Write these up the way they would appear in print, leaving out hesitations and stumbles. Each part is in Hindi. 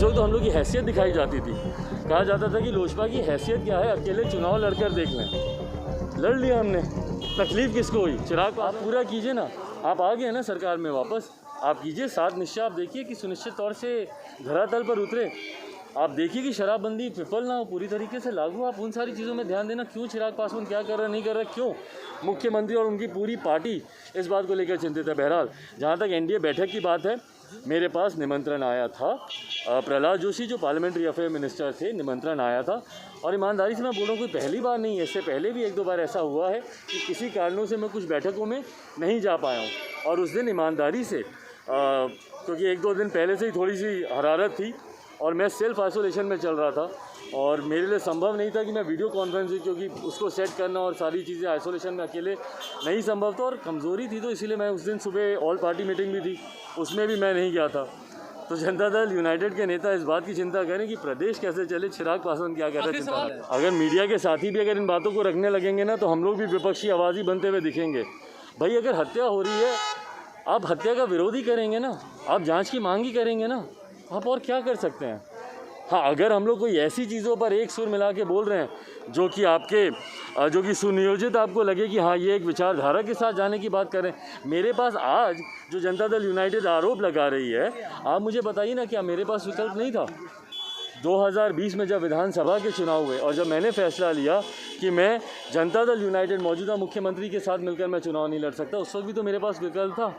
उस वक्त तो हम लोग की हैसियत दिखाई जाती थी। कहा जाता था कि लोजपा की हैसियत क्या है, अकेले चुनाव लड़कर देख लें। लड़ लिया हमने, तकलीफ़ किसको हुई? चिराग आप पूरा कीजिए ना, आप आ गए ना सरकार में वापस, आप कीजिए 7 निश्चय। आप देखिए कि सुनिश्चित तौर से धरातल पर उतरे। आप देखिए कि शराबबंदी विफल ना हो, पूरी तरीके से लागू। आप उन सारी चीज़ों में ध्यान देना। क्यों चिराग पासवान क्या कर रहा है, नहीं कर रहा, क्यों मुख्यमंत्री और उनकी पूरी पार्टी इस बात को लेकर चिंतित है। बहरहाल जहाँ तक एनडीए बैठक की बात है, मेरे पास निमंत्रण आया था। प्रहलाद जोशी जो पार्लियामेंट्री अफेयर मिनिस्टर थे, निमंत्रण आया था। और ईमानदारी से मैं बोल रहा हूँ, कोई पहली बार नहीं है, इससे पहले भी 1-2 बार ऐसा हुआ है कि किसी कारणों से मैं कुछ बैठकों में नहीं जा पाया हूँ। और उस दिन ईमानदारी से क्योंकि 1-2 दिन पहले से ही थोड़ी सी हरारत थी और मैं सेल्फ आइसोलेशन में चल रहा था और मेरे लिए संभव नहीं था कि मैं वीडियो कॉन्फ्रेंस, क्योंकि उसको सेट करना और सारी चीज़ें आइसोलेशन में अकेले नहीं संभव था और कमज़ोरी थी, तो इसीलिए मैं उस दिन सुबह ऑल पार्टी मीटिंग भी थी, उसमें भी मैं नहीं गया था। तो जनता दल यूनाइटेड के नेता इस बात की चिंता करें कि प्रदेश कैसे चले, चिराग पासवान क्या कर रहे हैं। अगर मीडिया के साथी भी अगर इन बातों को रखने लगेंगे ना, तो हम लोग भी विपक्षी आवाज़ ही बनते हुए दिखेंगे। भाई अगर हत्या हो रही है, आप हत्या का विरोध ही करेंगे ना, आप जांच की मांग ही करेंगे ना, आप और क्या कर सकते हैं। हाँ, अगर हम लोग कोई ऐसी चीज़ों पर एक सुर मिला के बोल रहे हैं जो कि सुनियोजित आपको लगे कि हाँ ये एक विचारधारा के साथ जाने की बात करें। मेरे पास आज जो जनता दल यूनाइटेड आरोप लगा रही है, आप मुझे बताइए ना, क्या मेरे पास विकल्प नहीं था? 2020 में जब विधानसभा के चुनाव हुए और जब मैंने फैसला लिया कि मैं जनता दल यूनाइटेड मौजूदा मुख्यमंत्री के साथ मिलकर मैं चुनाव नहीं लड़ सकता, उस वक्त भी तो मेरे पास विकल्प था।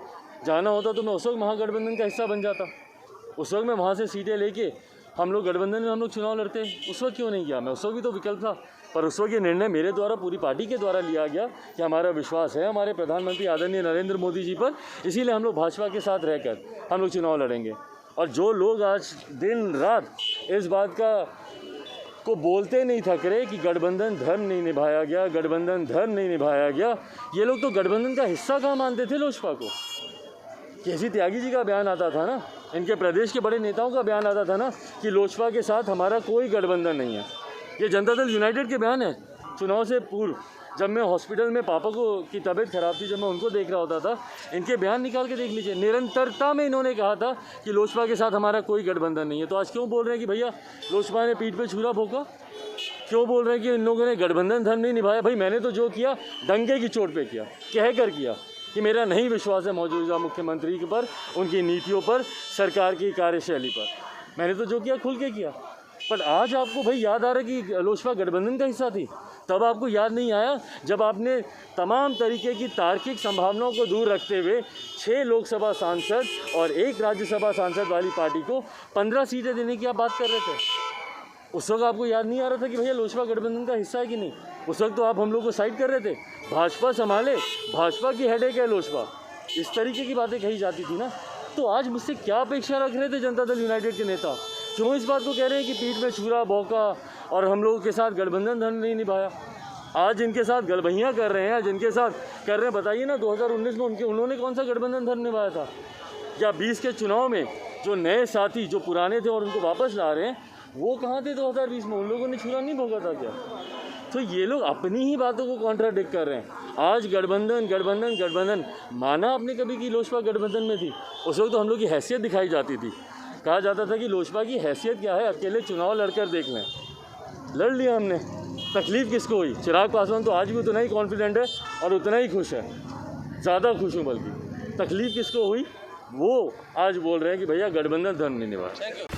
जाना होता तो मैं उस वक्त महागठबंधन का हिस्सा बन जाता, उस वक्त मैं वहाँ से सीटें लेके हम लोग गठबंधन में हम लोग चुनाव लड़ते। उस वक्त क्यों नहीं किया? मैं उस वक्त भी तो विकल्प था। पर उस वक्त ये निर्णय मेरे द्वारा, पूरी पार्टी के द्वारा लिया गया कि हमारा विश्वास है हमारे प्रधानमंत्री आदरणीय नरेंद्र मोदी जी पर, इसीलिए हम लोग भाजपा के साथ रहकर हम लोग चुनाव लड़ेंगे। और जो लोग आज दिन रात इस बात को बोलते नहीं थक रहे कि गठबंधन धर्म नहीं निभाया गया, गठबंधन धर्म नहीं निभाया गया, ये लोग तो गठबंधन का हिस्सा कहाँ मानते थे लोजपा को? केसी त्यागी जी का बयान आता था ना, इनके प्रदेश के बड़े नेताओं का बयान आता था ना कि लोजपा के साथ हमारा कोई गठबंधन नहीं है। ये जनता दल यूनाइटेड के बयान है चुनाव से पूर्व। जब मैं हॉस्पिटल में पापा की तबीयत खराब थी, जब मैं उनको देख रहा होता था, इनके बयान निकाल के देख लीजिए। निरंतरता में इन्होंने कहा था कि लोजपा के साथ हमारा कोई गठबंधन नहीं है। तो आज क्यों बोल रहे हैं कि भैया लोजपा ने पीठ पे छुरा भोंका? क्यों बोल रहे हैं कि इन लोगों ने गठबंधन धर्म नहीं निभाया? भाई मैंने तो जो किया डंके की चोट पे किया, कह कर किया कि मेरा नहीं विश्वास है मौजूदा मुख्यमंत्री के पर, उनकी नीतियों पर, सरकार की कार्यशैली पर। मैंने तो जो किया खुल के किया। पर आज आपको भाई याद आ रहा है कि लोजपा गठबंधन का हिस्सा थी? तब आपको याद नहीं आया जब आपने तमाम तरीके की तार्किक संभावनाओं को दूर रखते हुए 6 लोकसभा सांसद और 1 राज्यसभा सांसद वाली पार्टी को 15 सीटें देने की आप बात कर रहे थे। उस वक्त आपको याद नहीं आ रहा था कि भैया लोजपा गठबंधन का हिस्सा है कि नहीं? उस वक्त तो आप हम लोग को साइड कर रहे थे, भाजपा संभाले, भाजपा की हेडेक है लोजपा, इस तरीके की बातें कही जाती थी ना। तो आज मुझसे क्या अपेक्षा रख रहे थे जनता दल यूनाइटेड के नेता? क्यों इस बात को कह रहे हैं कि पीठ में छुरा भौंका और हम लोगों के साथ गठबंधन धर्म नहीं निभाया? आज इनके साथ गलबहियाँ कर रहे हैं, जिनके साथ कर रहे हैं, बताइए ना 2019 में उन्होंने कौन सा गठबंधन धर्म निभाया था? या 20 के चुनाव में जो नए साथी जो पुराने थे और उनको वापस ला रहे हैं, वो कहाँ थे 2020 में? उन लोगों ने छुरा नहीं भोगा था क्या? तो ये लोग अपनी ही बातों को कॉन्ट्राडिक्ट कर रहे हैं। आज गठबंधन माना आपने कभी कि लोजपा गठबंधन में थी? उस वक्त तो हम लोग की हैसियत दिखाई जाती थी। कहा जाता था कि लोजपा की हैसियत क्या है, अकेले चुनाव लड़कर देख लें। लड़ लिया हमने, तकलीफ़ किसको हुई? चिराग पासवान तो आज भी उतना ही कॉन्फिडेंट है और उतना ही खुश है, ज़्यादा खुश हूँ बल्कि। तकलीफ़ किसको हुई वो आज बोल रहे हैं कि भैया गठबंधन धर्म नहीं निभाया।